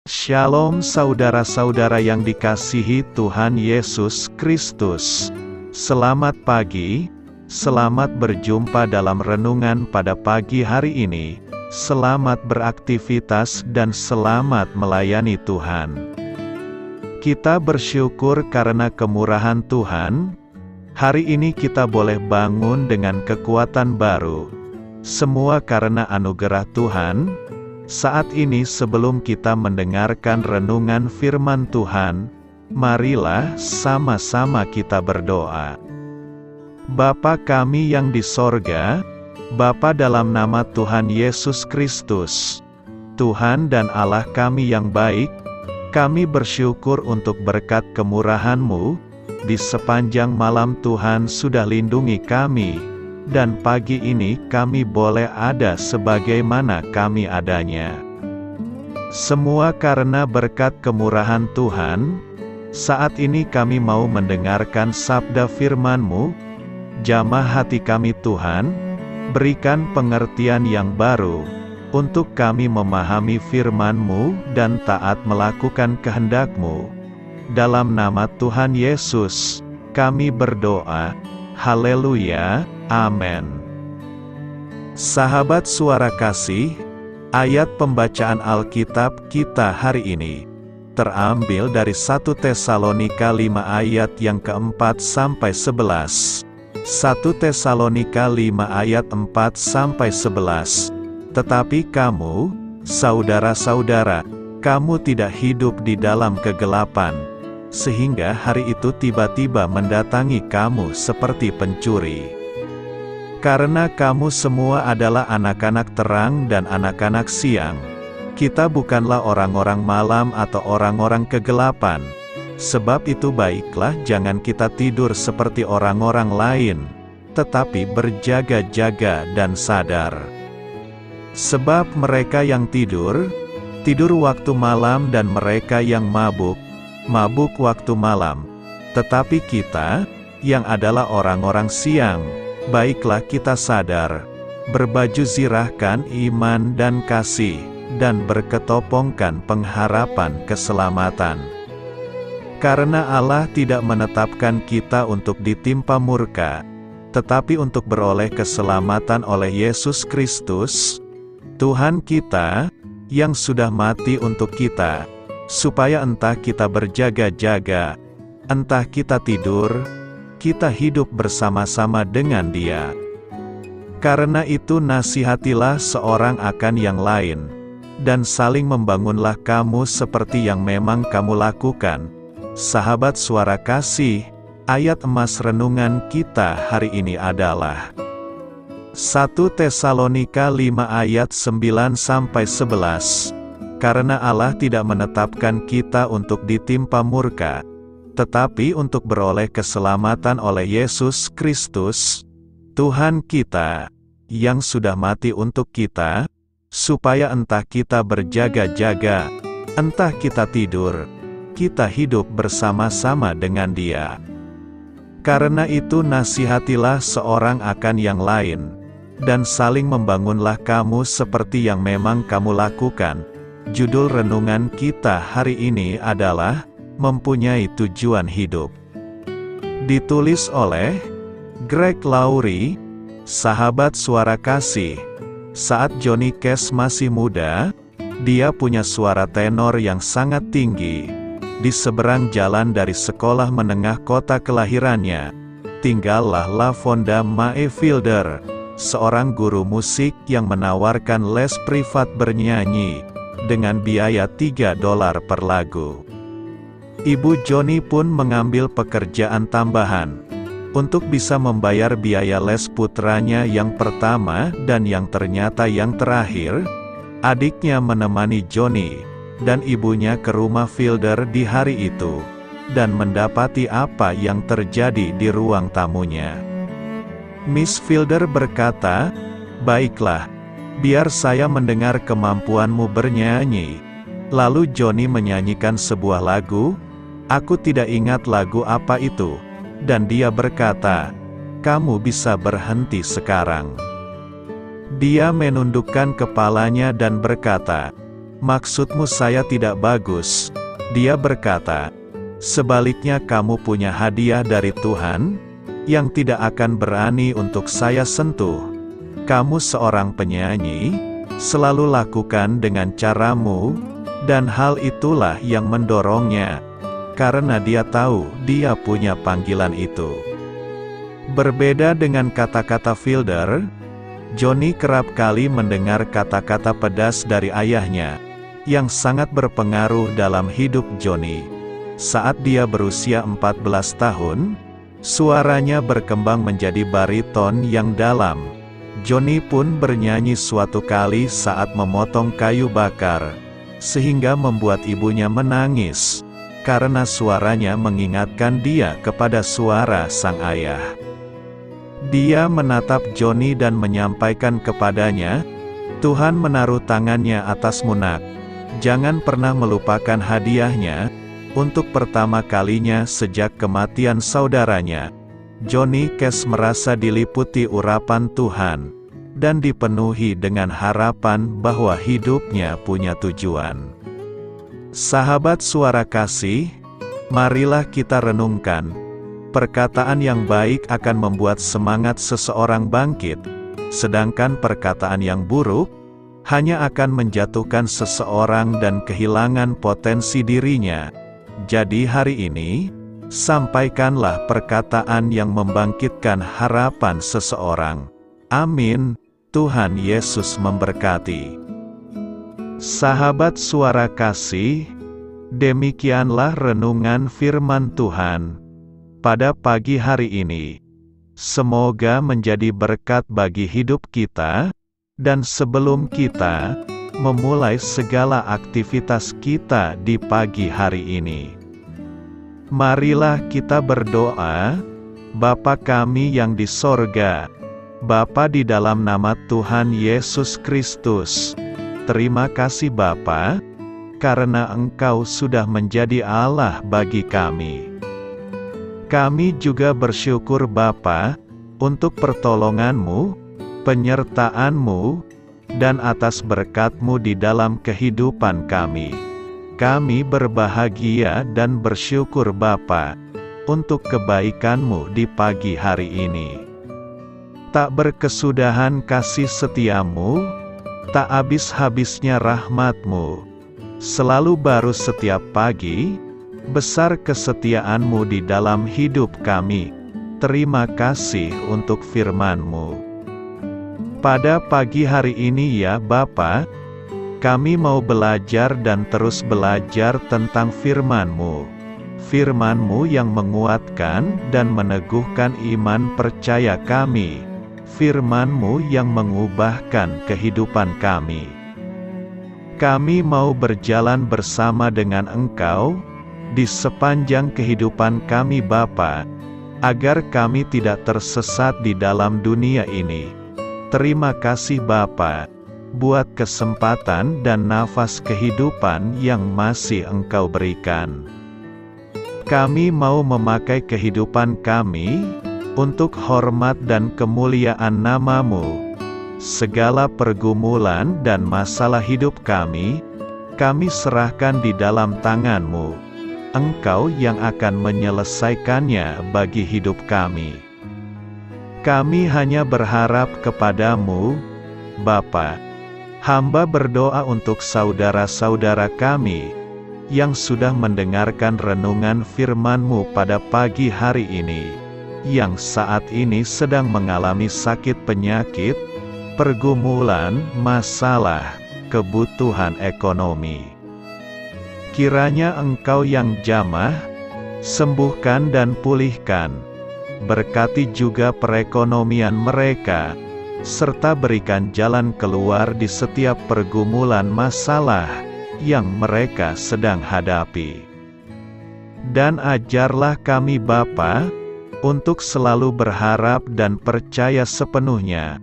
Shalom saudara-saudara yang dikasihi Tuhan Yesus Kristus. Selamat pagi, selamat berjumpa dalam renungan pada pagi hari ini. Selamat beraktivitas dan selamat melayani Tuhan. Kita bersyukur karena kemurahan Tuhan. Hari ini kita boleh bangun dengan kekuatan baru. Semua karena anugerah Tuhan. Saat ini sebelum kita mendengarkan renungan firman Tuhan, marilah sama-sama kita berdoa. Bapa kami yang di sorga, Bapa dalam nama Tuhan Yesus Kristus, Tuhan dan Allah kami yang baik, kami bersyukur untuk berkat kemurahan-Mu, di sepanjang malam Tuhan sudah lindungi kami. Dan pagi ini kami boleh ada sebagaimana kami adanya. Semua karena berkat kemurahan Tuhan. Saat ini kami mau mendengarkan sabda firman-Mu. Jamah hati kami Tuhan, berikan pengertian yang baru, untuk kami memahami firman-Mu dan taat melakukan kehendak-Mu. Dalam nama Tuhan Yesus, kami berdoa. Haleluya. Amin. Sahabat suara kasih, ayat pembacaan Alkitab kita hari ini terambil dari 1 Tesalonika 5 ayat yang keempat sampai 11. 1 Tesalonika 5 ayat 4 sampai 11. Tetapi kamu, saudara-saudara, kamu tidak hidup di dalam kegelapan, sehingga hari itu tiba-tiba mendatangi kamu seperti pencuri. Karena kamu semua adalah anak-anak terang dan anak-anak siang. Kita bukanlah orang-orang malam atau orang-orang kegelapan. Sebab itu baiklah jangan kita tidur seperti orang-orang lain, tetapi berjaga-jaga dan sadar. Sebab mereka yang tidur waktu malam, dan mereka yang mabuk waktu malam. Tetapi kita, yang adalah orang-orang siang, baiklah kita sadar, berbaju zirahkan iman dan kasih, dan berketopongkan pengharapan keselamatan. Karena Allah tidak menetapkan kita untuk ditimpa murka, tetapi untuk beroleh keselamatan oleh Yesus Kristus, Tuhan kita, yang sudah mati untuk kita, supaya entah kita berjaga-jaga, entah kita tidur, kita hidup bersama-sama dengan Dia. Karena itu nasihatilah seorang akan yang lain, dan saling membangunlah kamu seperti yang memang kamu lakukan. Sahabat suara kasih, ayat emas renungan kita hari ini adalah 1 Tesalonika 5 ayat 9 sampai 11. Karena Allah tidak menetapkan kita untuk ditimpa murka, tetapi untuk beroleh keselamatan oleh Yesus Kristus, Tuhan kita, yang sudah mati untuk kita, supaya entah kita berjaga-jaga, entah kita tidur, kita hidup bersama-sama dengan Dia. Karena itu nasihatilah seorang akan yang lain, dan saling membangunlah kamu seperti yang memang kamu lakukan. Judul renungan kita hari ini adalah Mempunyai Tujuan Hidup. Ditulis oleh Greg Laurie. Sahabat suara kasih, saat Johnny Cash masih muda, dia punya suara tenor yang sangat tinggi. Di seberang jalan dari sekolah menengah kota kelahirannya, tinggallah LaVonda Mae Fielder, seorang guru musik yang menawarkan les privat bernyanyi, dengan biaya $3 per lagu. Ibu Johnny pun mengambil pekerjaan tambahan, untuk bisa membayar biaya les putranya yang pertama dan yang ternyata yang terakhir. Adiknya menemani Johnny dan ibunya ke rumah Fielder di hari itu, dan mendapati apa yang terjadi di ruang tamunya. Miss Fielder berkata, "Baiklah, biar saya mendengar kemampuanmu bernyanyi." Lalu Johnny menyanyikan sebuah lagu. Aku tidak ingat lagu apa itu, dan dia berkata, "Kamu bisa berhenti sekarang." Dia menundukkan kepalanya dan berkata, "Maksudmu saya tidak bagus?" Dia berkata, "Sebaliknya kamu punya hadiah dari Tuhan, yang tidak akan berani untuk saya sentuh. Kamu seorang penyanyi, selalu lakukan dengan caramu," dan hal itulah yang mendorongnya, karena dia tahu dia punya panggilan itu. Berbeda dengan kata-kata Fielder, Johnny kerap kali mendengar kata-kata pedas dari ayahnya, yang sangat berpengaruh dalam hidup Johnny. Saat dia berusia 14 tahun, suaranya berkembang menjadi bariton yang dalam. Johnny pun bernyanyi suatu kali saat memotong kayu bakar, sehingga membuat ibunya menangis, karena suaranya mengingatkan dia kepada suara sang ayah. Dia menatap Johnny dan menyampaikan kepadanya, "Tuhan menaruh tangannya atasmu nak. Jangan pernah melupakan hadiahnya." Untuk pertama kalinya sejak kematian saudaranya, Johnny Cash merasa diliputi urapan Tuhan, dan dipenuhi dengan harapan bahwa hidupnya punya tujuan. Sahabat Suara Kasih, marilah kita renungkan, perkataan yang baik akan membuat semangat seseorang bangkit, sedangkan perkataan yang buruk hanya akan menjatuhkan seseorang dan kehilangan potensi dirinya. Jadi hari ini, sampaikanlah perkataan yang membangkitkan harapan seseorang. Amin. Tuhan Yesus memberkati. Sahabat Suara Kasih, demikianlah renungan firman Tuhan pada pagi hari ini. Semoga menjadi berkat bagi hidup kita, dan sebelum kita memulai segala aktivitas kita di pagi hari ini, marilah kita berdoa. Bapa kami yang di sorga, Bapa, di dalam nama Tuhan Yesus Kristus, terima kasih Bapa, karena Engkau sudah menjadi Allah bagi kami. Kami juga bersyukur Bapa, untuk pertolongan-Mu, penyertaan-Mu, dan atas berkat-Mu di dalam kehidupan kami. Kami berbahagia dan bersyukur Bapa, untuk kebaikan-Mu di pagi hari ini. Tak berkesudahan kasih setia-Mu, tak habis-habisnya rahmat-Mu. Selalu baru setiap pagi, besar kesetiaan-Mu di dalam hidup kami. Terima kasih untuk firman-Mu. Pada pagi hari ini ya Bapa, kami mau belajar dan terus belajar tentang firman-Mu. Firman-Mu yang menguatkan dan meneguhkan iman percaya kami. Firman-Mu yang mengubahkan kehidupan kami. Kami mau berjalan bersama dengan Engkau di sepanjang kehidupan kami Bapa, agar kami tidak tersesat di dalam dunia ini. Terima kasih Bapa, buat kesempatan dan nafas kehidupan yang masih Engkau berikan. Kami mau memakai kehidupan kami untuk hormat dan kemuliaan nama-Mu. Segala pergumulan dan masalah hidup kami serahkan di dalam tangan-Mu. Engkau yang akan menyelesaikannya bagi hidup kami. Kami hanya berharap kepada-Mu, Bapa. Hamba berdoa untuk saudara-saudara kami, yang sudah mendengarkan renungan firman-Mu pada pagi hari ini, yang saat ini sedang mengalami sakit penyakit, pergumulan, masalah, kebutuhan ekonomi. Kiranya Engkau yang jamah, sembuhkan dan pulihkan. Berkati juga perekonomian mereka, serta berikan jalan keluar di setiap pergumulan masalah yang mereka sedang hadapi. Dan ajarlah kami Bapa, untuk selalu berharap dan percaya sepenuhnya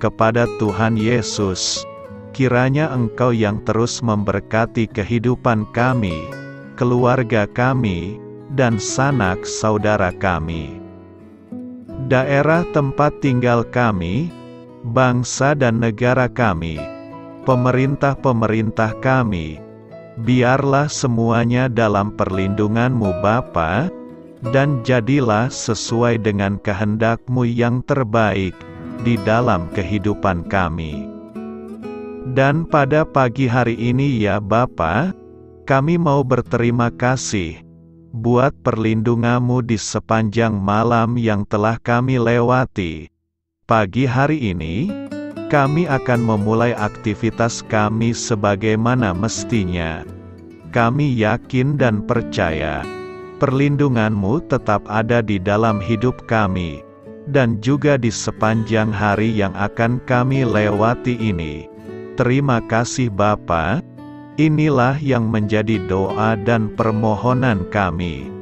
kepada Tuhan Yesus. Kiranya Engkau yang terus memberkati kehidupan kami, keluarga kami, dan sanak saudara kami. Daerah tempat tinggal kami, bangsa dan negara kami, pemerintah-pemerintah kami. Biarlah semuanya dalam perlindungan-Mu Bapa, dan jadilah sesuai dengan kehendak-Mu yang terbaik di dalam kehidupan kami. Dan pada pagi hari ini ya Bapa, kami mau berterima kasih buat perlindungan-Mu di sepanjang malam yang telah kami lewati. Pagi hari ini, kami akan memulai aktivitas kami sebagaimana mestinya. Kami yakin dan percaya, perlindungan-Mu tetap ada di dalam hidup kami, dan juga di sepanjang hari yang akan kami lewati ini. Terima kasih Bapa. Inilah yang menjadi doa dan permohonan kami.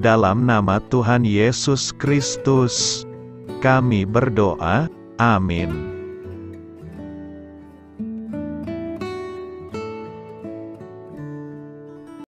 Dalam nama Tuhan Yesus Kristus, kami berdoa. Amin.